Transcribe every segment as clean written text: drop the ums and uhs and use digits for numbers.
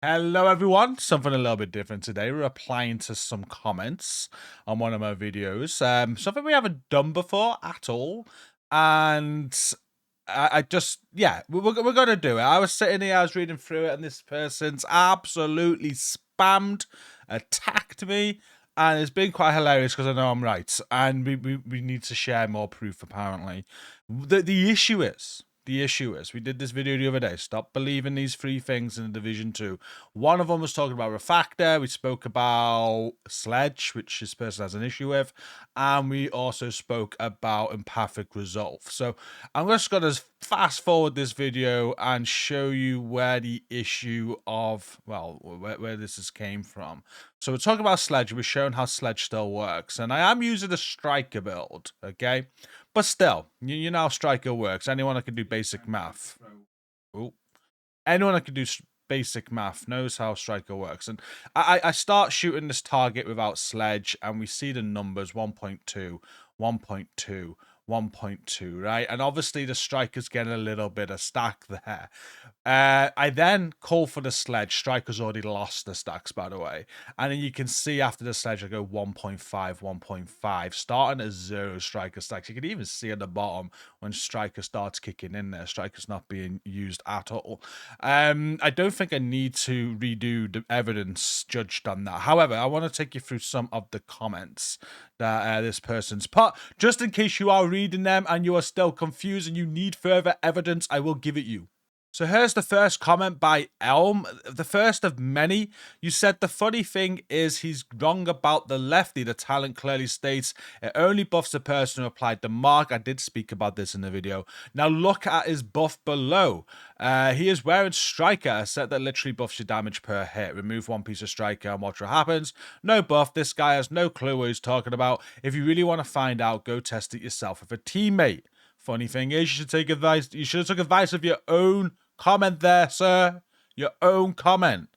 Hello everyone, something a little bit different today. We're replying to some comments on one of my videos. Something we haven't done before at all. And I just, yeah, we're going to do it. I was sitting here, I was reading through it, and this person's absolutely spammed, attacked me. And it's been quite hilarious because I know I'm right. And we need to share more proof, apparently. The issue is, we did this video the other day. Stop believing these three things in the Division 2. One of them was talking about Refactor. We spoke about Sledge, which this person has an issue with. And we also spoke about Empathic Resolve. So I'm just going to fast forward this video and show you where the issue of, well, where this has came from. So we're talking about Sledge. We're showing how Sledge still works. And I am using a Striker build, okay? But still, you know how Striker works. Anyone that can do basic math. Ooh. Anyone that can do basic math knows how Striker works. And I start shooting this target without Sledge, and we see the numbers 1.2, 1.2, 1.2, right? And obviously the Striker's getting a little bit of stack there. I then call for the Sledge. Striker's already lost the stacks, by the way. And then you can see after the Sledge, I go 1.5, 1.5, starting at 0 Striker stacks. You can even see at the bottom when Striker starts kicking in there. Striker's not being used at all. I don't think I need to redo the evidence judged on that. However, I want to take you through some of the comments that this person's put. Just in case you are reading them and you are still confused and you need further evidence, I will give it you. So here's the first comment by Elm, the first of many. You said the funny thing is he's wrong about the lefty. The talent clearly states it only buffs the person who applied the mark. I did speak about this in the video. Now look at his buff below. He is wearing Striker, a set that literally buffs your damage per hit. Remove one piece of Striker and watch what happens. No buff. This guy has no clue what he's talking about. If you really want to find out, go test it yourself with a teammate. Funny thing is, you should take advice. You should have took advice of your own comment there, sir. Your own comment.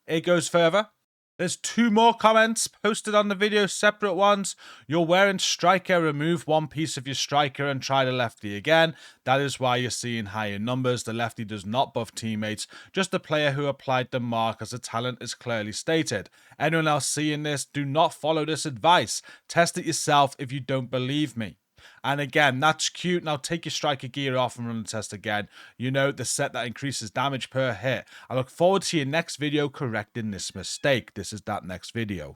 It goes further. There's 2 more comments posted on the video, separate ones. You're wearing Striker. Remove one piece of your Striker and try the lefty again. That is why you're seeing higher numbers. The lefty does not buff teammates, just the player who applied the mark, as the talent is clearly stated. Anyone else seeing this, do not follow this advice. Test it yourself if you don't believe me. And again, that's cute. Now take your Striker gear off and run the test again. You know, the set that increases damage per hit. I look forward to your next video correcting this mistake. This is that next video.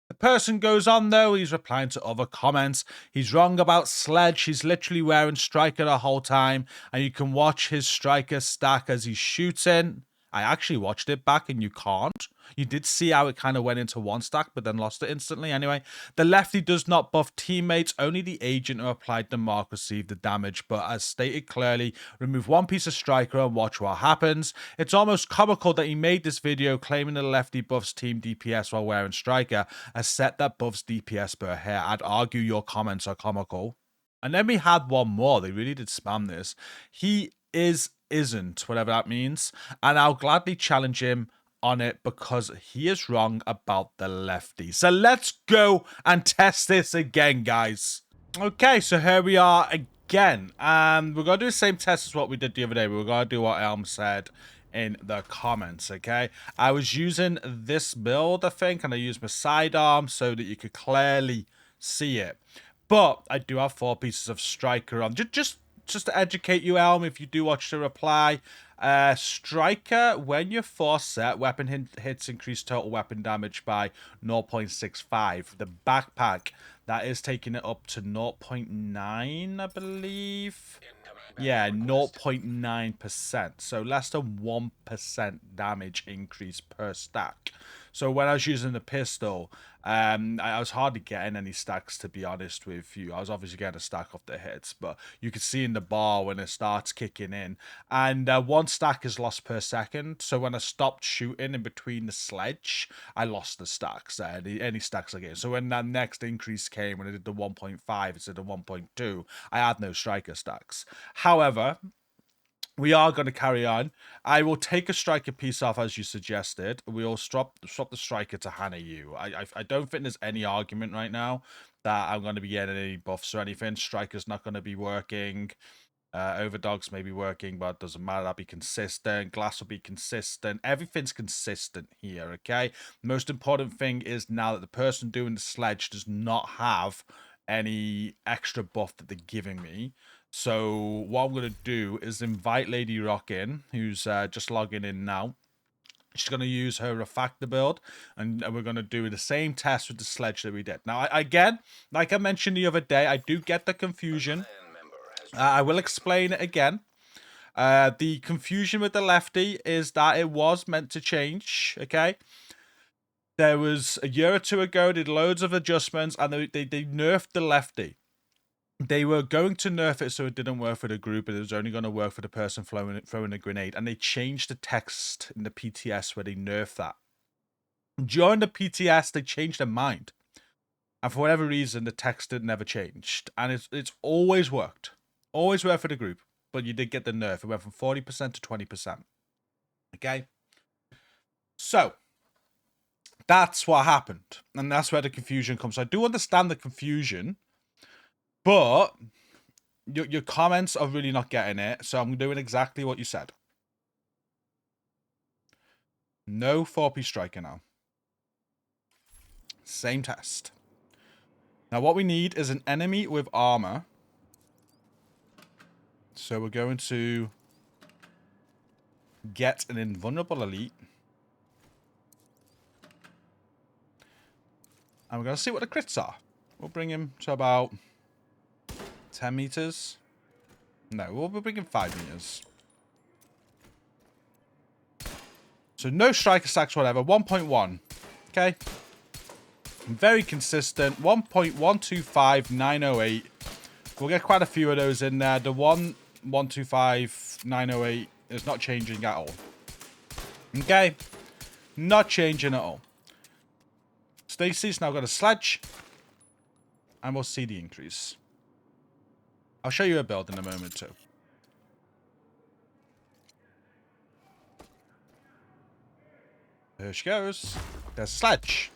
The person goes on though, he's replying to other comments. He's wrong about Sledge. He's literally wearing Striker the whole time. And you can watch his Striker stack as he's shooting. I actually watched it back and you can't. You did see how it kind of went into one stack, but then lost it instantly. Anyway, the lefty does not buff teammates. Only the agent who applied the mark received the damage. But as stated clearly, remove one piece of Striker and watch what happens. It's almost comical that he made this video claiming the lefty buffs team DPS while wearing Striker, a set that buffs DPS per hit. I'd argue your comments are comical. And then we had one more. They really did spam this. He isn't, whatever that means. And I'll gladly challenge him on it because he is wrong about the lefty. So let's go and test this again, guys. Okay, so here we are again. And we're going to do the same test as what we did the other day. We're going to do what Elm said in the comments, okay? I was using this build, I think, and I used my sidearm so that you could clearly see it. But I do have 4 pieces of Striker on. Just to educate you, Elm, if you do watch the reply, Striker, when you're force set, weapon hits increase total weapon damage by 0.65. The backpack, that is taking it up to 0.9, I believe. Yeah, 0.9%. So less than 1% damage increase per stack. So when I was using the pistol, I was hardly getting any stacks, to be honest with you. I was obviously getting a stack off the hits, but you can see in the bar when it starts kicking in. And 1 stack is lost per second. So when I stopped shooting in between the Sledge, I lost the stacks, any stacks I get. So when that next increase came, when I did the 1.5 instead of 1.2, I had no Striker stacks. However, we are going to carry on. I will take a Striker piece off as you suggested. We'll swap the Striker to Hannah Yu. I don't think there's any argument right now that I'm going to be getting any buffs or anything. Striker's not going to be working. Overdogs may be working, but it doesn't matter. That'll be consistent. Glass will be consistent. Everything's consistent here, okay? The most important thing is now that the person doing the sledge does not have any extra buff that they're giving me. So what I'm going to do is invite Lady Rock in, who's just logging in now. She's going to use her refactor build, and we're going to do the same test with the sledge that we did. Now, again, like I mentioned the other day, I do get the confusion. I will explain it again. The confusion with the lefty is that it was meant to change, okay? There was a year or two ago, did loads of adjustments, and they nerfed the lefty. They were going to nerf it so it didn't work for the group, and it was only going to work for the person throwing a grenade. And they changed the text in the PTS where they nerfed that. During the PTS, they changed their mind. And for whatever reason, the text never changed. And it's always worked. Always worked for the group. But you did get the nerf. It went from 40% to 20%. Okay? So, that's what happened. And that's where the confusion comes. So I do understand the confusion. But your comments are really not getting it. So I'm doing exactly what you said. No 4P striker now. Same test. Now what we need is an enemy with armor. So we're going to get an invulnerable elite. And we're going to see what the crits are. We'll bring him to about 10 meters. No, we'll bring him 5 meters. So no striker stacks, whatever. 1.1. Okay. Very consistent. 1.125908. We'll get quite a few of those in there. The 1.125908 is not changing at all. Okay. Not changing at all. Stacy's now got a sledge. And we'll see the increase. I'll show you a build in a moment too. There she goes. There's Sledge.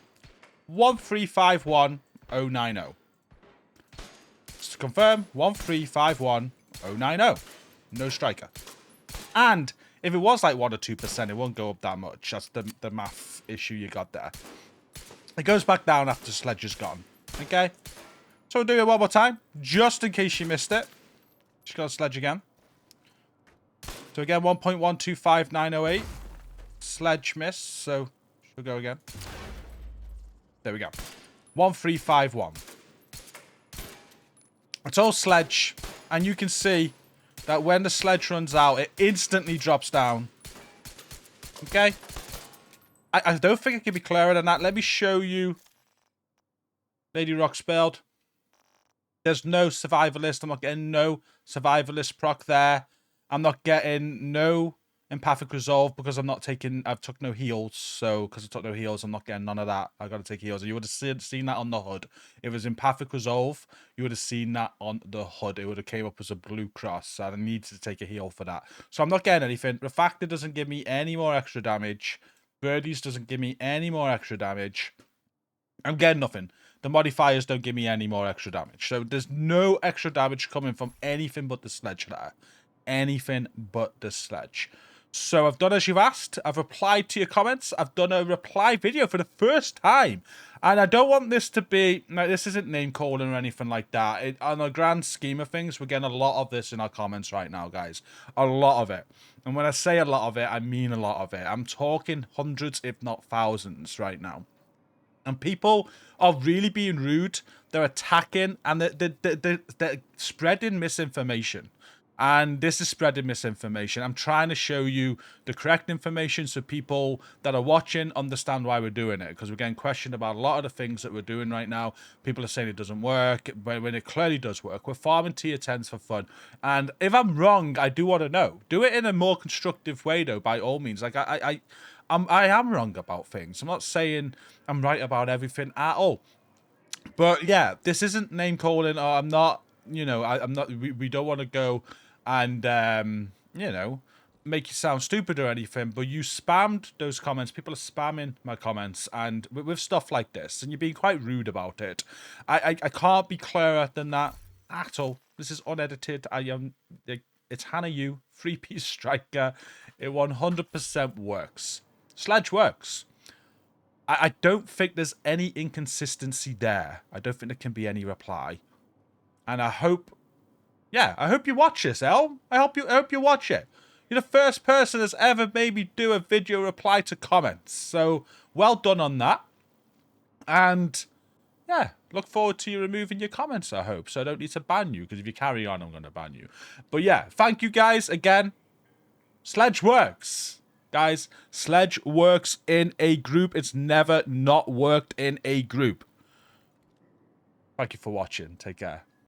1351090. Just to confirm, 1351090. No striker. And if it was like 1 or 2%, it won't go up that much. That's the math issue you got there. It goes back down after Sledge is gone. Okay? So we'll do it one more time, just in case you missed it. Just got a Sledge again. So again, 1.125908. Sledge miss, so she'll go again. There we go. 1351. It's all Sledge, and you can see that when the Sledge runs out, it instantly drops down. Okay? I don't think it can be clearer than that. Let me show you Lady Rock's build. There's no survivalist. I'm not getting no survivalist proc there. I'm not getting no empathic resolve because I've took no heals. So, because I took no heals, I'm not getting none of that. I got to take heals. You would have seen that on the HUD. If it was empathic resolve, you would have seen that on the HUD. It would have came up as a blue cross. And I needed to take a heal for that. So I'm not getting anything. Refactor doesn't give me any more extra damage. Birdies doesn't give me any more extra damage. I'm getting nothing. The modifiers don't give me any more extra damage. So there's no extra damage coming from anything but the Sledge there. Anything but the Sledge. So I've done as you've asked. I've replied to your comments. I've done a reply video for the first time. And I don't want this to be... Now, this isn't name calling or anything like that. On a grand scheme of things, we're getting a lot of this in our comments right now, guys. A lot of it. And when I say a lot of it, I mean a lot of it. I'm talking hundreds, if not thousands right now. And people are really being rude. They're attacking and they're spreading misinformation. And this is spreading misinformation. I'm trying to show you the correct information so people that are watching understand why we're doing it. Because we're getting questioned about a lot of the things that we're doing right now. People are saying it doesn't work, but when it clearly does work. We're farming tier 10s for fun. And if I'm wrong, I do want to know. Do it in a more constructive way, though, by all means. Like, I am wrong about things. I'm not saying I'm right about everything at all. But yeah, this isn't name calling, or I'm not, you know, I'm not, we don't want to go and, you know, make you sound stupid or anything, but you spammed those comments. People are spamming my comments and with stuff like this, and you're being quite rude about it. I can't be clearer than that at all. This is unedited. It's Hannah Yu, 3-piece striker. It 100% works. Sledge works. I don't think there's any inconsistency there. I don't think there can be any reply. And I hope, yeah, I hope you watch this, El. I hope you watch it. You're the first person that's ever made me do a video reply to comments. So, well done on that. And, yeah, look forward to you removing your comments, I hope. So I don't need to ban you, because if you carry on, I'm going to ban you. But, yeah, thank you guys again. Sledge works. Guys, Sledge works in a group. It's never not worked in a group. Thank you for watching. Take care.